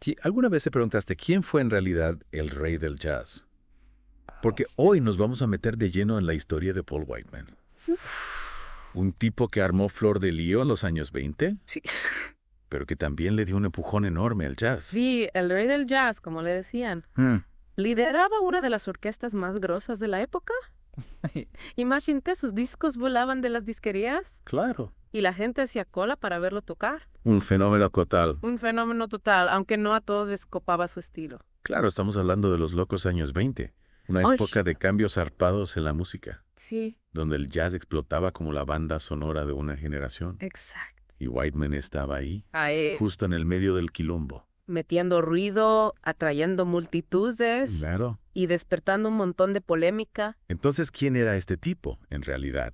Sí, ¿alguna vez te preguntaste quién fue en realidad el rey del jazz? Porque hoy nos vamos a meter de lleno en la historia de Paul Whiteman. Un tipo que armó Flor de Lío en los años 20, Sí. pero que también le dio un empujón enorme al jazz. Sí, el rey del jazz, como le decían. Lideraba una de las orquestas más grosas de la época. Imagínate, sus discos volaban de las disquerías Claro. y la gente hacía cola para verlo tocar. Un fenómeno total. Un fenómeno total, aunque no a todos les copaba su estilo. Claro, estamos hablando de los locos años 20. Una Ay. época de cambios zarpados en la música, Sí, donde el jazz explotaba como la banda sonora de una generación. exacto. Y Whiteman estaba ahí, Ahí, justo en el medio del quilombo. metiendo ruido, atrayendo multitudes Claro. y despertando un montón de polémica. Entonces, ¿quién era este tipo, en realidad?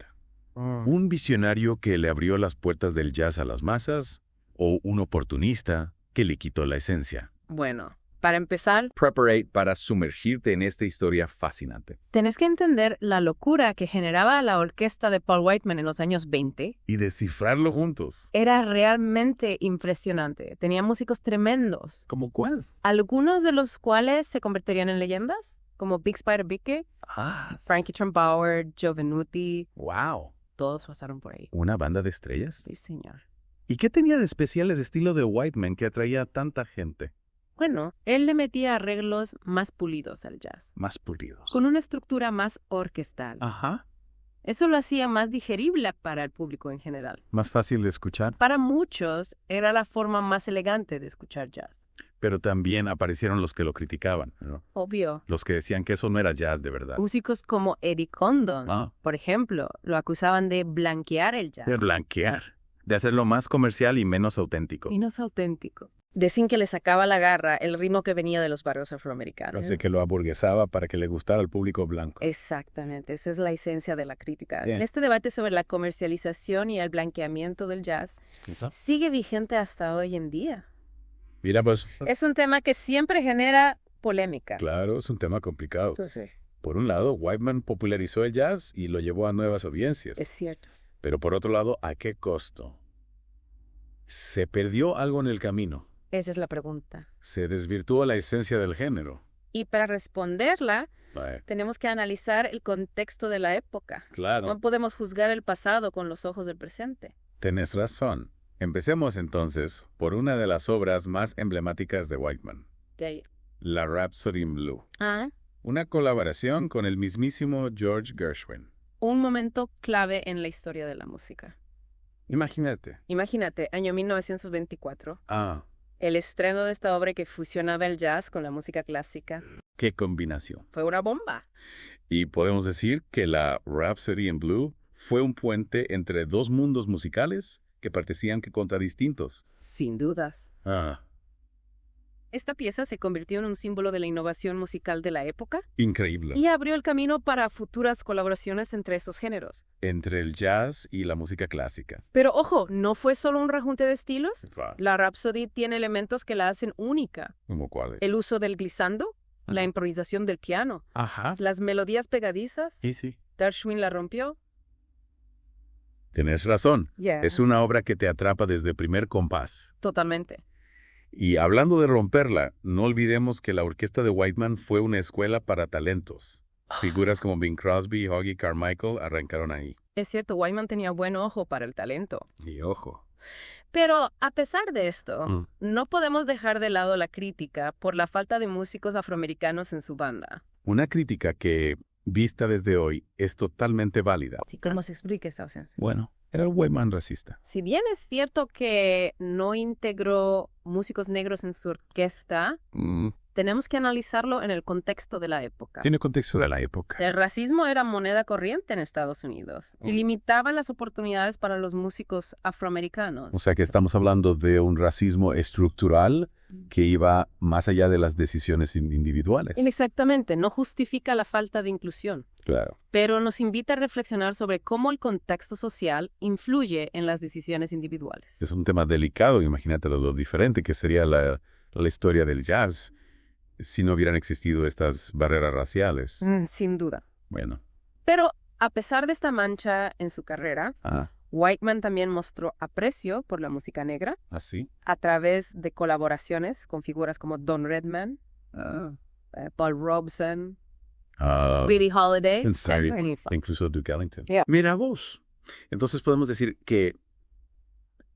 ¿Un visionario que le abrió las puertas del jazz a las masas? ¿O un oportunista que le quitó la esencia? Bueno, para empezar, Preparate para sumergirte en esta historia fascinante. tenés que entender la locura que generaba la orquesta de Paul Whiteman en los años 20. Y descifrarlo juntos. Era realmente impresionante. Tenía músicos tremendos, ¿Cómo cuál? algunos de los cuales se convertirían en leyendas, como Big Spider Vicky, Frankie Trumbauer, Joe Venuti. ¡Wow! Todos pasaron por ahí. ¿Una banda de estrellas? Sí, señor. ¿Y qué tenía de especial ese estilo de Whiteman que atraía a tanta gente? Bueno, él le metía arreglos más pulidos al jazz, Más pulidos. con una estructura más orquestal. Ajá. Eso lo hacía más digerible para el público en general. Más fácil de escuchar. Para muchos, era la forma más elegante de escuchar jazz. Pero también aparecieron los que lo criticaban, ¿no? Obvio. Los que decían que eso no era jazz de verdad. Músicos como Eddie Condon, Ah. por ejemplo, lo acusaban de blanquear el jazz. De blanquear. De hacerlo más comercial y menos auténtico. Y no es auténtico. Decían que le sacaba la garra el ritmo que venía de los barrios afroamericanos. Así que lo aburguesaba para que le gustara al público blanco. Exactamente, esa es la esencia de la crítica. Bien. Este debate sobre la comercialización y el blanqueamiento del jazz sigue vigente hasta hoy en día. Mira, pues. Es un tema que siempre genera polémica. Claro, es un tema complicado. Pues sí, Por un lado, Whiteman popularizó el jazz y lo llevó a nuevas audiencias. es cierto. Pero por otro lado, ¿a qué costo? ¿Se perdió algo en el camino? Esa es la pregunta. ¿Se desvirtuó la esencia del género? Y para responderla, Vale. tenemos que analizar el contexto de la época. Claro. No podemos juzgar el pasado con los ojos del presente. Tenés razón. Empecemos entonces por una de las obras más emblemáticas de Whiteman, De ahí. la Rhapsody in Blue. Ah, Una colaboración con el mismísimo George Gershwin. un momento clave en la historia de la música. Imagínate. Imagínate, año 1924, Ah, el estreno de esta obra que fusionaba el jazz con la música clásica. qué combinación. Fue una bomba. Y podemos decir que la Rhapsody in Blue fue un puente entre dos mundos musicales que parecían que contradistintos. Sin dudas. Ah, Esta pieza se convirtió en un símbolo de la innovación musical de la época increíble. y abrió el camino para futuras colaboraciones entre esos géneros. Entre el jazz y la música clásica. Pero ojo, no fue solo un rejunte de estilos. Va. La Rhapsody tiene elementos que la hacen única. ¿Cómo cuáles? El uso del glissando, la Ajá. improvisación del piano, Ajá. las melodías pegadizas. Sí, sí. Gershwin la rompió. Tienes razón. Yes. Es una obra que te atrapa desde el primer compás. Totalmente. Y hablando de romperla, no olvidemos que la orquesta de Whiteman fue una escuela para talentos. Figuras como Bing Crosby y Hoggy Carmichael arrancaron ahí. Es cierto, Wyman tenía buen ojo para el talento. Y ojo. Pero a pesar de esto, Mm. no podemos dejar de lado la crítica por la falta de músicos afroamericanos en su banda. Una crítica que, vista desde hoy, es totalmente válida. ¿Cómo se explica esta ausencia? Bueno, era el Whiteman racista. Si bien es cierto que no integró músicos negros en su orquesta, tenemos que analizarlo en el contexto de la época. Tiene contexto de la época. El racismo era moneda corriente en Estados Unidos y limitaba las oportunidades para los músicos afroamericanos. O sea que estamos hablando de un racismo estructural que iba más allá de las decisiones individuales. Exactamente, no justifica la falta de inclusión, Claro. pero nos invita a reflexionar sobre cómo el contexto social influye en las decisiones individuales. Es un tema delicado, imagínate lo diferente que sería la historia del jazz si no hubieran existido estas barreras raciales. Sin duda. Bueno. Pero a pesar de esta mancha en su carrera, Whiteman también mostró aprecio por la música negra ¿Así? a través de colaboraciones con figuras como Don Redman, Paul Robeson, Billie Holiday, en serio, Henry Ford. incluso Duke Ellington. Yeah. Mira vos. Entonces podemos decir que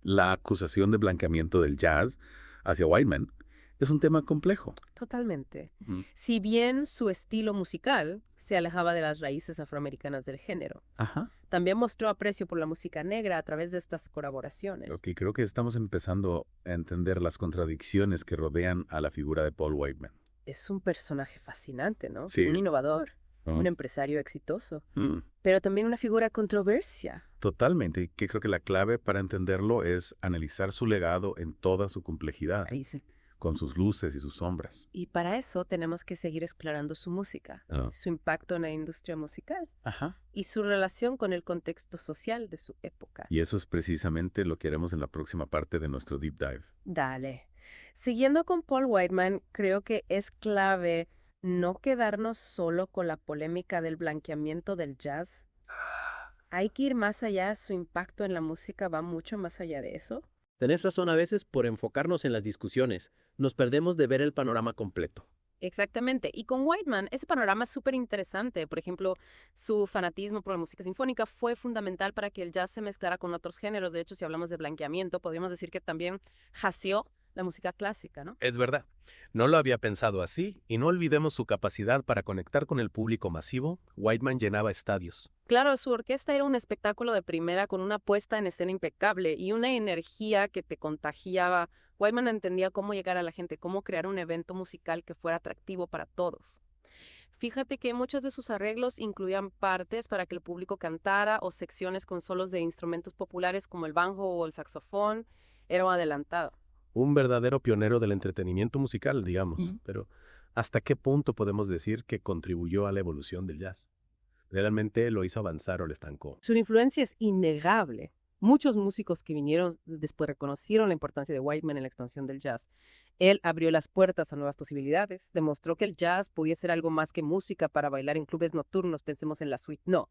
la acusación de blanqueamiento del jazz hacia Whiteman es un tema complejo. Totalmente. Mm. Si bien su estilo musical se alejaba de las raíces afroamericanas del género, Ajá. también mostró aprecio por la música negra a través de estas colaboraciones. Ok, creo que estamos empezando a entender las contradicciones que rodean a la figura de Paul Whiteman. Es un personaje fascinante, ¿no? Sí. Un innovador, Oh. un empresario exitoso, Mm. pero también una figura controversia. Totalmente, y que creo que la clave para entenderlo es analizar su legado en toda su complejidad, Ahí sí. con sus luces y sus sombras. Y para eso tenemos que seguir explorando su música, Ah. su impacto en la industria musical Ajá. y su relación con el contexto social de su época. Y eso es precisamente lo que haremos en la próxima parte de nuestro Deep Dive. Dale. Siguiendo con Paul Whiteman, creo que es clave no quedarnos solo con la polémica del blanqueamiento del jazz. Hay que ir más allá, su impacto en la música va mucho más allá de eso. Tenés razón, a veces por enfocarnos en las discusiones, nos perdemos de ver el panorama completo. Exactamente. Y con Whiteman, ese panorama es súper interesante. Por ejemplo, su fanatismo por la música sinfónica fue fundamental para que el jazz se mezclara con otros géneros. De hecho, si hablamos de blanqueamiento, podríamos decir que también jaceó la música clásica, ¿no? Es verdad. No lo había pensado así, y no olvidemos su capacidad para conectar con el público masivo. Whiteman llenaba estadios. Claro, su orquesta era un espectáculo de primera con una puesta en escena impecable y una energía que te contagiaba. Whiteman entendía cómo llegar a la gente, cómo crear un evento musical que fuera atractivo para todos. Fíjate que muchos de sus arreglos incluían partes para que el público cantara o secciones con solos de instrumentos populares como el banjo o el saxofón. Era un adelantado. Un verdadero pionero del entretenimiento musical, digamos. Ujú. Pero, ¿hasta qué punto podemos decir que contribuyó a la evolución del jazz? ¿Realmente lo hizo avanzar o lo estancó? Su influencia es innegable. Muchos músicos que vinieron después reconocieron la importancia de Whiteman en la expansión del jazz. Él abrió las puertas a nuevas posibilidades, demostró que el jazz podía ser algo más que música para bailar en clubes nocturnos, pensemos en la suite. No.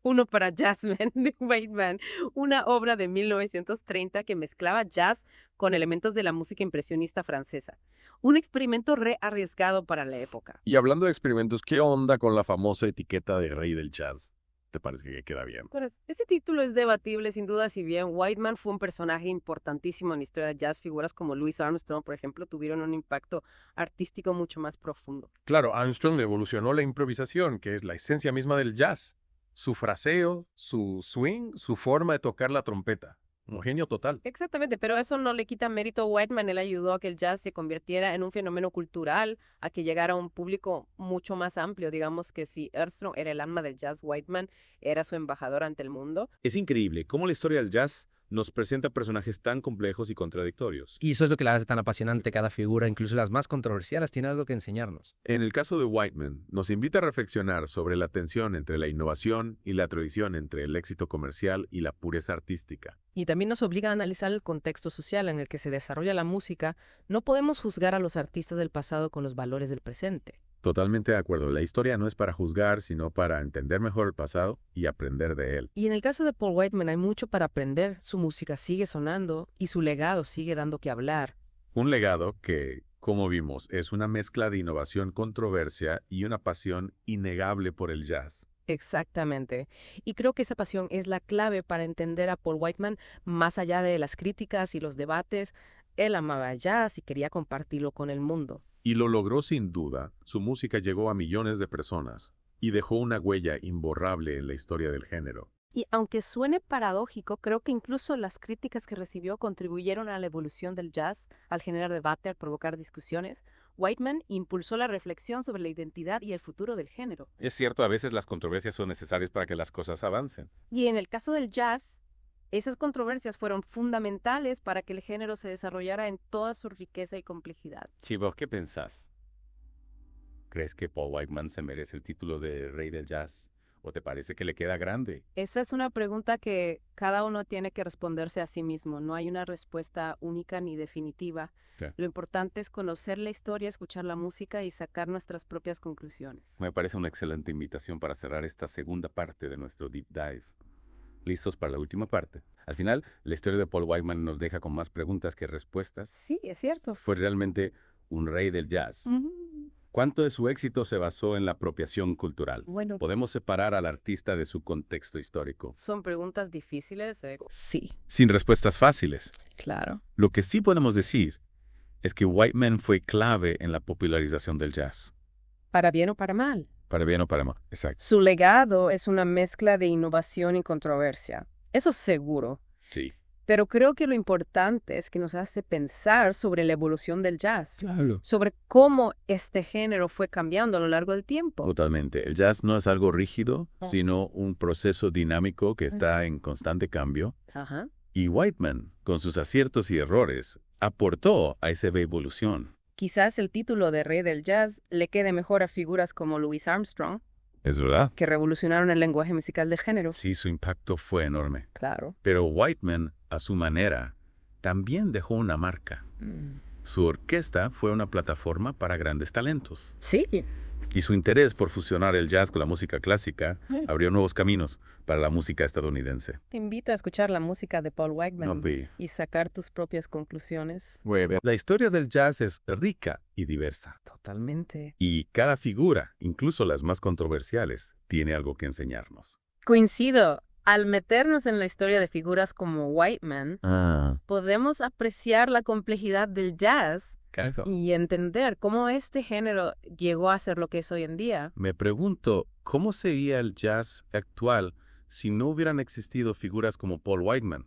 Uno para Jazzman de Whiteman, una obra de 1930 que mezclaba jazz con elementos de la música impresionista francesa. Un experimento re arriesgado para la época. Y hablando de experimentos, ¿qué onda con la famosa etiqueta de rey del jazz? ¿Te parece que queda bien? Ese título es debatible, sin duda, si bien Whiteman fue un personaje importantísimo en la historia de jazz, figuras como Louis Armstrong, por ejemplo, tuvieron un impacto artístico mucho más profundo. Claro, Armstrong evolucionó la improvisación, que es la esencia misma del jazz. Su fraseo, su swing, su forma de tocar la trompeta. Un genio total. Exactamente, pero eso no le quita mérito a Whiteman. Él ayudó a que el jazz se convirtiera en un fenómeno cultural, a que llegara a un público mucho más amplio. Digamos que si Armstrong era el alma del jazz, Whiteman era su embajador ante el mundo. Es increíble cómo la historia del jazz nos presenta personajes tan complejos y contradictorios. Y eso es lo que la hace tan apasionante. Cada figura, incluso las más controversiales, tiene algo que enseñarnos. En el caso de Whiteman, nos invita a reflexionar sobre la tensión entre la innovación y la tradición, entre el éxito comercial y la pureza artística. Y también nos obliga a analizar el contexto social en el que se desarrolla la música. No podemos juzgar a los artistas del pasado con los valores del presente. Totalmente de acuerdo. La historia no es para juzgar, sino para entender mejor el pasado y aprender de él. Y en el caso de Paul Whiteman hay mucho para aprender. Su música sigue sonando y su legado sigue dando que hablar. Un legado que, como vimos, es una mezcla de innovación, controversia y una pasión innegable por el jazz. Exactamente. Y creo que esa pasión es la clave para entender a Paul Whiteman más allá de las críticas y los debates. Él amaba el jazz y quería compartirlo con el mundo. Y lo logró sin duda. Su música llegó a millones de personas y dejó una huella imborrable en la historia del género. Y aunque suene paradójico, creo que incluso las críticas que recibió contribuyeron a la evolución del jazz, al generar debate, al provocar discusiones. Whiteman impulsó la reflexión sobre la identidad y el futuro del género. Es cierto, a veces las controversias son necesarias para que las cosas avancen. Y en el caso del jazz, esas controversias fueron fundamentales para que el género se desarrollara en toda su riqueza y complejidad. Chivo, ¿qué pensás? ¿Crees que Paul Whiteman se merece el título de rey del jazz? ¿O te parece que le queda grande? Esa es una pregunta que cada uno tiene que responderse a sí mismo. No hay una respuesta única ni definitiva. Sí. Lo importante es conocer la historia, escuchar la música y sacar nuestras propias conclusiones. Me parece una excelente invitación para cerrar esta segunda parte de nuestro Deep Dive. ¿Listos para la última parte? Al final, la historia de Paul Whiteman nos deja con más preguntas que respuestas. Sí, es cierto. Fue realmente un rey del jazz. Ujú. ¿Cuánto de su éxito se basó en la apropiación cultural? Bueno, ¿Podemos separar al artista de su contexto histórico? son preguntas difíciles. Sí, Sin respuestas fáciles. claro. Lo que sí podemos decir es que Whiteman fue clave en la popularización del jazz. Para bien o para mal. Para bien o para mal. Exacto. Su legado es una mezcla de innovación y controversia. Eso seguro. Sí. Pero creo que lo importante es que nos hace pensar sobre la evolución del jazz, Claro. sobre cómo este género fue cambiando a lo largo del tiempo. Totalmente. El jazz no es algo rígido, Ah. sino un proceso dinámico que está en constante cambio. Ajá. Y Whiteman, con sus aciertos y errores, aportó a esa evolución. Quizás el título de Rey del Jazz le quede mejor a figuras como Louis Armstrong, Es verdad. que revolucionaron el lenguaje musical de género. Sí, su impacto fue enorme. Claro. Pero Whiteman, a su manera, también dejó una marca. Su orquesta fue una plataforma para grandes talentos. Sí. Y su interés por fusionar el jazz con la música clásica abrió nuevos caminos para la música estadounidense. Te invito a escuchar la música de Paul Whiteman No, vi. y sacar tus propias conclusiones. La historia del jazz es rica y diversa. Totalmente. Y cada figura, incluso las más controversiales, tiene algo que enseñarnos. Coincido. Al meternos en la historia de figuras como Whiteman, podemos apreciar la complejidad del jazz y entender cómo este género llegó a ser lo que es hoy en día. Me pregunto, ¿cómo sería el jazz actual si no hubieran existido figuras como Paul Whiteman,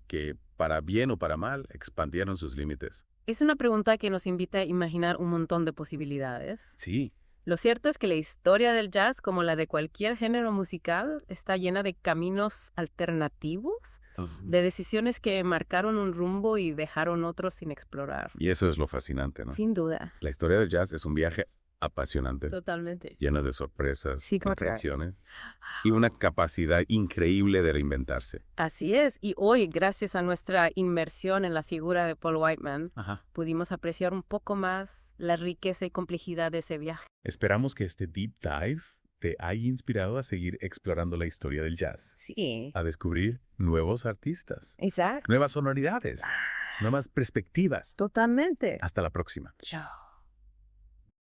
que, para bien o para mal, expandieron sus límites? Es una pregunta que nos invita a imaginar un montón de posibilidades. Sí. Lo cierto es que la historia del jazz, como la de cualquier género musical, está llena de caminos alternativos, de decisiones que marcaron un rumbo y dejaron otros sin explorar. Y eso es lo fascinante, ¿no? Sin duda. La historia del jazz es un viaje apasionante, Totalmente. lleno de sorpresas, Sí, correcto. inflexiones y una capacidad increíble de reinventarse. Así es. Y hoy, gracias a nuestra inmersión en la figura de Paul Whiteman, pudimos apreciar un poco más la riqueza y complejidad de ese viaje. Esperamos que este deep dive te haya inspirado a seguir explorando la historia del jazz, Sí. a descubrir nuevos artistas, Exacto. nuevas sonoridades, nuevas perspectivas. Totalmente. Hasta la próxima. Chao.